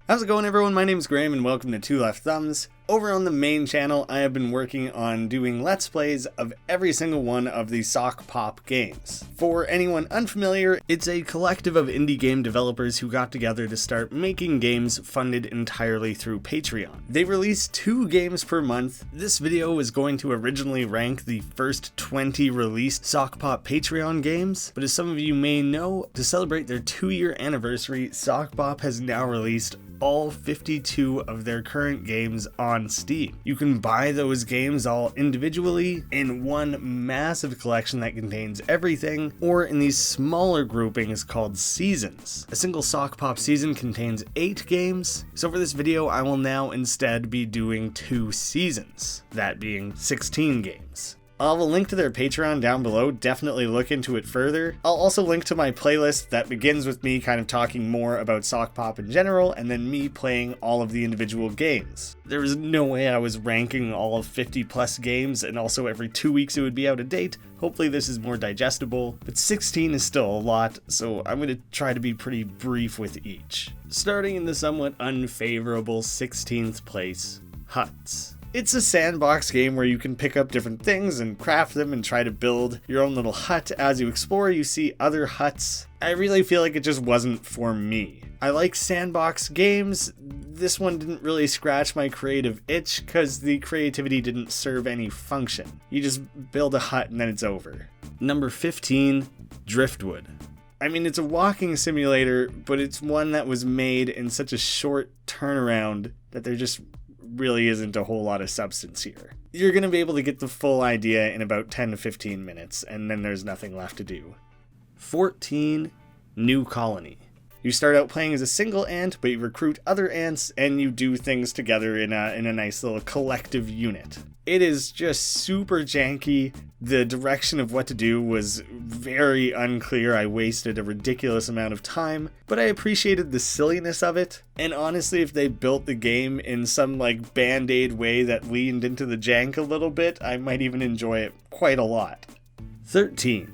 How's it going, everyone? My name's Graham and welcome to Two Left Thumbs. Over on the main channel, I have been working on doing Let's Plays of every single one of the Sock Pop games. For anyone unfamiliar, it's a collective of indie game developers who got together to start making games funded entirely through Patreon. They release 2 games per month. This video was going to originally rank the first 20 released Sock Pop Patreon games, but as some of you may know, to celebrate their 2-year anniversary, Sock Pop has now released all 52 of their current games on Steam. You can buy those games all individually in one massive collection that contains everything, or in these smaller groupings called seasons. A single Sock Pop season contains 8 games, so for this video I will now instead be doing 2 seasons, that being 16 games. I'll have a link to their Patreon down below, definitely look into it further. I'll also link to my playlist that begins with me kind of talking more about Sock Pop in general, and then me playing all of the individual games. There was no way I was ranking all of 50 plus games, and also every 2 weeks it would be out of date. Hopefully this is more digestible, but 16 is still a lot, so I'm going to try to be pretty brief with each. Starting in the somewhat unfavorable 16th place, Huts. It's a sandbox game where you can pick up different things and craft them and try to build your own little hut. As you explore, you see other huts. I really feel like it just wasn't for me. I like sandbox games. This one didn't really scratch my creative itch because the creativity didn't serve any function. You just build a hut and then it's over. Number 15, Driftwood. I mean, it's a walking simulator, but it's one that was made in such a short turnaround that there just really isn't a whole lot of substance here. You're going to be able to get the full idea in about 10 to 15 minutes, and then there's nothing left to do. 14, New Colony. You start out playing as a single ant, but you recruit other ants, and you do things together in a nice little collective unit. It is just super janky. The direction of what to do was very unclear. I wasted a ridiculous amount of time, but I appreciated the silliness of it. And honestly, if they built the game in some like Band-Aid way that leaned into the jank a little bit, I might even enjoy it quite a lot. 13,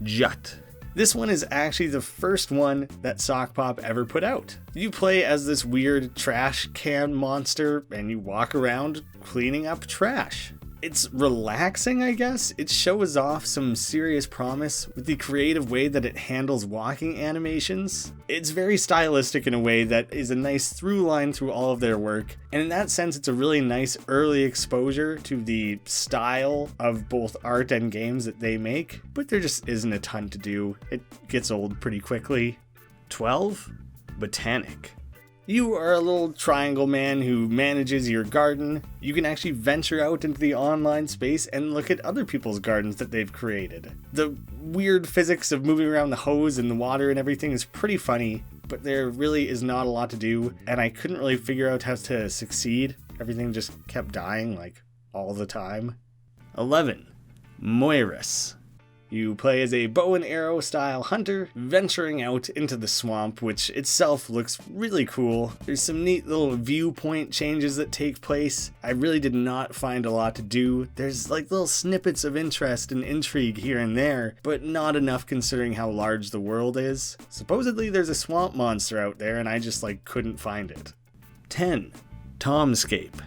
Jut. This one is actually the first one that Sock Pop ever put out. You play as this weird trash can monster and you walk around cleaning up trash. It's relaxing, I guess. It shows off some serious promise with the creative way that it handles walking animations. It's very stylistic in a way that is a nice through line through all of their work. And in that sense, it's a really nice early exposure to the style of both art and games that they make. But there just isn't a ton to do. It gets old pretty quickly. 12, Botanic. You are a little triangle man who manages your garden. You can actually venture out into the online space and look at other people's gardens that they've created. The weird physics of moving around the hose and the water and everything is pretty funny, but there really is not a lot to do, and I couldn't really figure out how to succeed. Everything just kept dying, like, all the time. 11, Moirus. You play as a bow and arrow style hunter, venturing out into the swamp, which itself looks really cool. There's some neat little viewpoint changes that take place. I really did not find a lot to do. There's like little snippets of interest and intrigue here and there, but not enough considering how large the world is. Supposedly there's a swamp monster out there and I just couldn't find it. 10, Tomscape.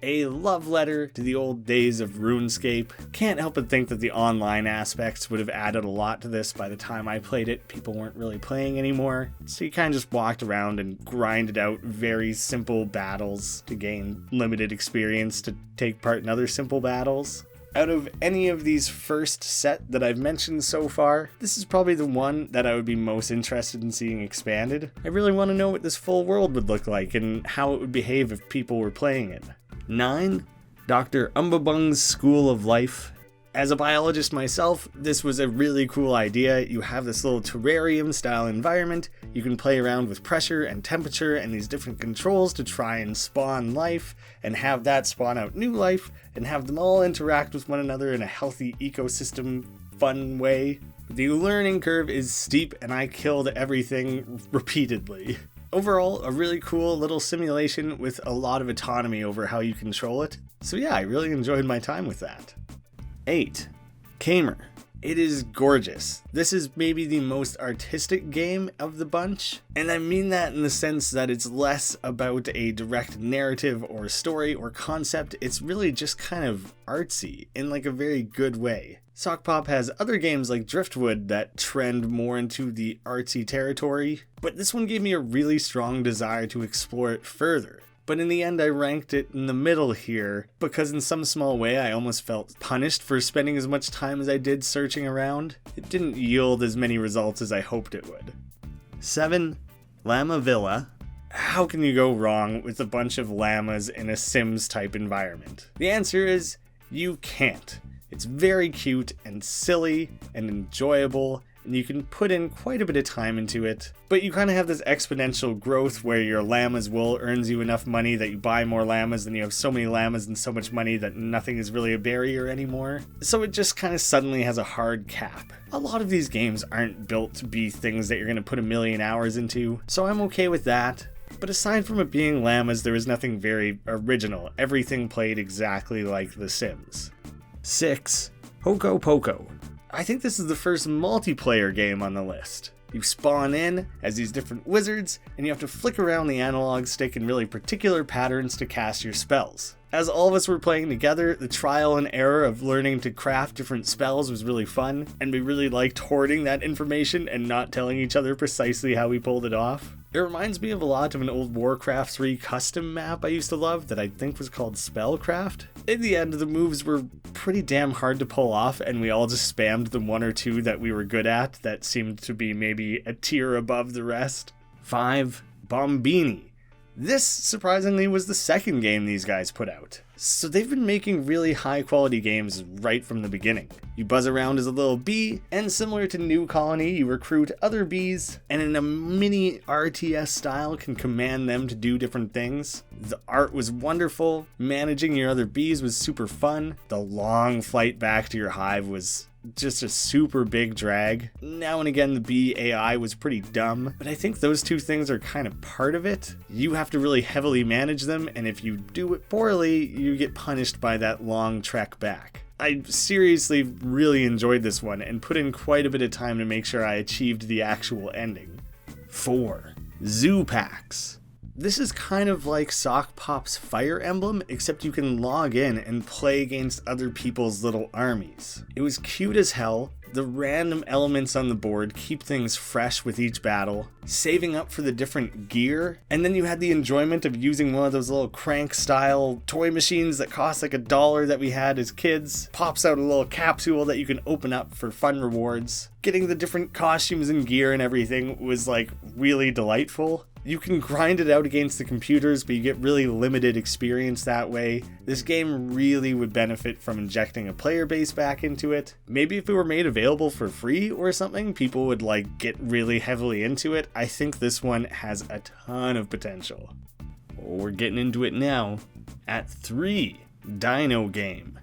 A love letter to the old days of RuneScape. Can't help but think that the online aspects would have added a lot to this. By the time I played it, people weren't really playing anymore. So you kind of just walked around and grinded out very simple battles to gain limited experience to take part in other simple battles. Out of any of these first set that I've mentioned so far, this is probably the one that I would be most interested in seeing expanded. I really want to know what this full world would look like and how it would behave if people were playing it. 9, Dr. Umbabung's School of Life. As a biologist myself, this was a really cool idea. You have this little terrarium style environment. You can play around with pressure and temperature and these different controls to try and spawn life and have that spawn out new life and have them all interact with one another in a healthy ecosystem fun way. The learning curve is steep and I killed everything repeatedly. Overall, a really cool little simulation with a lot of autonomy over how you control it. So yeah, I really enjoyed my time with that. 8, Kamer. It is gorgeous. This is maybe the most artistic game of the bunch, and I mean that in the sense that it's less about a direct narrative or story or concept. It's really just kind of artsy in like a very good way. Sock Pop has other games like Driftwood that trend more into the artsy territory, but this one gave me a really strong desire to explore it further. But in the end, I ranked it in the middle here because in some small way I almost felt punished for spending as much time as I did searching around. It didn't yield as many results as I hoped it would. 7. Llama Villa. How can you go wrong with a bunch of llamas in a Sims type environment? The answer is you can't. It's very cute and silly and enjoyable, and you can put in quite a bit of time into it, but you kind of have this exponential growth where your llama's wool earns you enough money that you buy more llamas, and you have so many llamas and so much money that nothing is really a barrier anymore. So it just kind of suddenly has a hard cap. A lot of these games aren't built to be things that you're going to put a million hours into, so I'm okay with that. But aside from it being llamas, there was nothing very original. Everything played exactly like The Sims. 6. Hoko Poko. I think this is the first multiplayer game on the list. You spawn in as these different wizards, and you have to flick around the analog stick in really particular patterns to cast your spells. As all of us were playing together, the trial and error of learning to craft different spells was really fun, and we really liked hoarding that information and not telling each other precisely how we pulled it off. It reminds me of a lot of an old Warcraft 3 custom map I used to love that I think was called Spellcraft. In the end, the moves were pretty damn hard to pull off, and we all just spammed the one or two that we were good at that seemed to be maybe a tier above the rest. 5. Bombini. This, surprisingly, was the second game these guys put out. So they've been making really high quality games right from the beginning. You buzz around as a little bee, and similar to New Colony, you recruit other bees, and in a mini RTS style can command them to do different things. The art was wonderful, managing your other bees was super fun, the long flight back to your hive was just a super big drag. Now and again, the bee AI was pretty dumb, but I think those two things are kind of part of it. You have to really heavily manage them, and if you do it poorly, you get punished by that long trek back. I seriously really enjoyed this one and put in quite a bit of time to make sure I achieved the actual ending. 4. Zoo Packs. This is kind of like Sock Pop's Fire Emblem, except you can log in and play against other people's little armies. It was cute as hell. The random elements on the board keep things fresh with each battle, saving up for the different gear, and then you had the enjoyment of using one of those little crank-style toy machines that cost like $1 that we had as kids. Pops out a little capsule that you can open up for fun rewards. Getting the different costumes and gear and everything was like really delightful. You can grind it out against the computers, but you get really limited experience that way. This game really would benefit from injecting a player base back into it. Maybe if it were made available for free or something, people would like get really heavily into it. I think this one has a ton of potential. Well, we're getting into it now. At 3, Dino Game.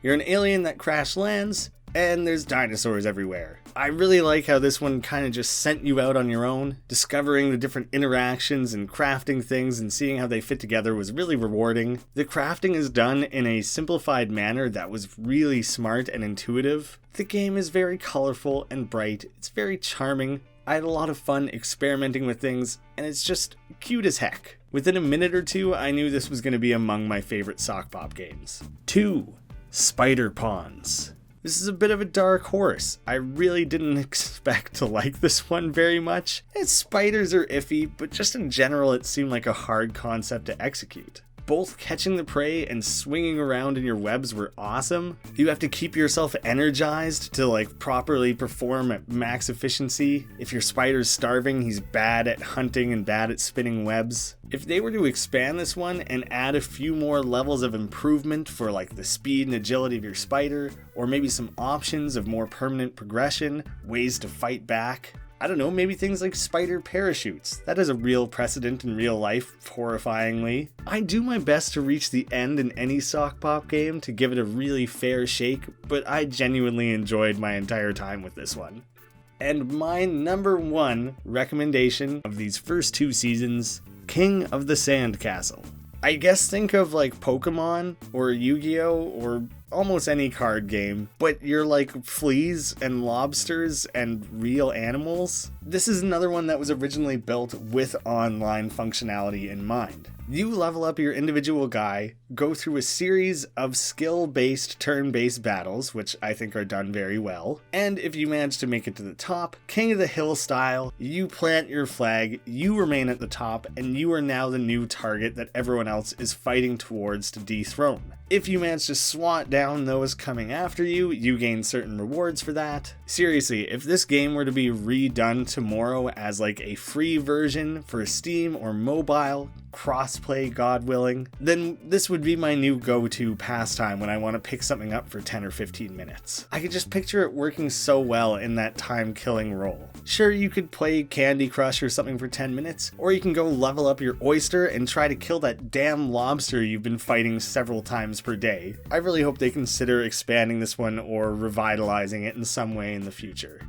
You're an alien that crash lands, and there's dinosaurs everywhere. I really like how this one kind of just sent you out on your own. Discovering the different interactions and crafting things and seeing how they fit together was really rewarding. The crafting is done in a simplified manner that was really smart and intuitive. The game is very colorful and bright. It's very charming. I had a lot of fun experimenting with things, and it's just cute as heck. Within a minute or two, I knew this was going to be among my favorite Sock Pop games. 2. Spider Pawns. This is a bit of a dark horse. I really didn't expect to like this one very much. Its spiders are iffy, but just in general it seemed like a hard concept to execute. Both catching the prey and swinging around in your webs were awesome. You have to keep yourself energized to like properly perform at max efficiency. If your spider's starving, he's bad at hunting and bad at spinning webs. If they were to expand this one and add a few more levels of improvement for like the speed and agility of your spider, or maybe some options of more permanent progression, ways to fight back, I don't know, maybe things like spider parachutes. That is a real precedent in real life, horrifyingly. I do my best to reach the end in any Sock Pop game to give it a really fair shake, but I genuinely enjoyed my entire time with this one. And my number 1 recommendation of these first 2 seasons, King of the Sandcastle. I guess think of like Pokemon or Yu-Gi-Oh or almost any card game, but you're like fleas and lobsters and real animals. This is another one that was originally built with online functionality in mind. You level up your individual guy, go through a series of skill-based turn-based battles, which I think are done very well, and if you manage to make it to the top, King of the Hill style, you plant your flag, you remain at the top, and you are now the new target that everyone else is fighting towards to dethrone. If you manage to swat down those coming after you, you gain certain rewards for that. Seriously, if this game were to be redone tomorrow as like a free version for Steam or mobile, crossplay God willing, then this would be my new go-to pastime when I want to pick something up for 10 or 15 minutes. I could just picture it working so well in that time-killing role. Sure, you could play Candy Crush or something for 10 minutes, or you can go level up your oyster and try to kill that damn lobster you've been fighting several times per day. I really hope they consider expanding this one or revitalizing it in some way in the future.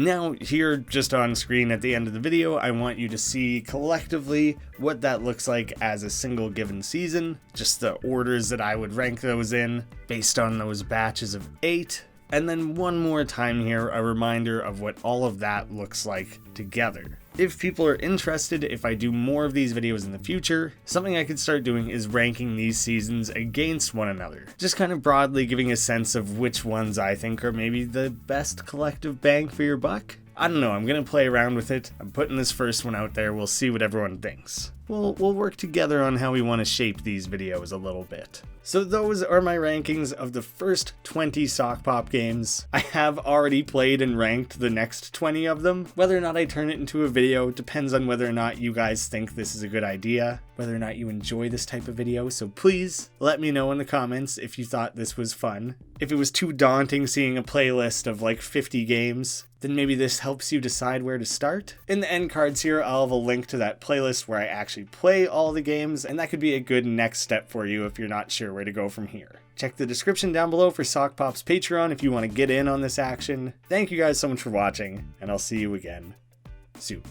Now, here just on screen at the end of the video, I want you to see collectively what that looks like as a single given season, just the orders that I would rank those in based on those batches of 8. And then one more time here, a reminder of what all of that looks like together. If people are interested, if I do more of these videos in the future, something I could start doing is ranking these seasons against one another. Just kind of broadly giving a sense of which ones I think are maybe the best collective bang for your buck. I don't know, I'm gonna play around with it. I'm putting this first one out there, we'll see what everyone thinks. We'll work together on how we want to shape these videos a little bit. So those are my rankings of the first 20 Sock Pop games. I have already played and ranked the next 20 of them. Whether or not I turn it into a video depends on whether or not you guys think this is a good idea, whether or not you enjoy this type of video, so please let me know in the comments if you thought this was fun. If it was too daunting seeing a playlist of like 50 games, then maybe this helps you decide where to start. In the end cards here, I'll have a link to that playlist where I actually play all the games, and that could be a good next step for you if you're not sure where to go from here. Check the description down below for Sock Pop's Patreon if you want to get in on this action. Thank you guys so much for watching, and I'll see you again soon.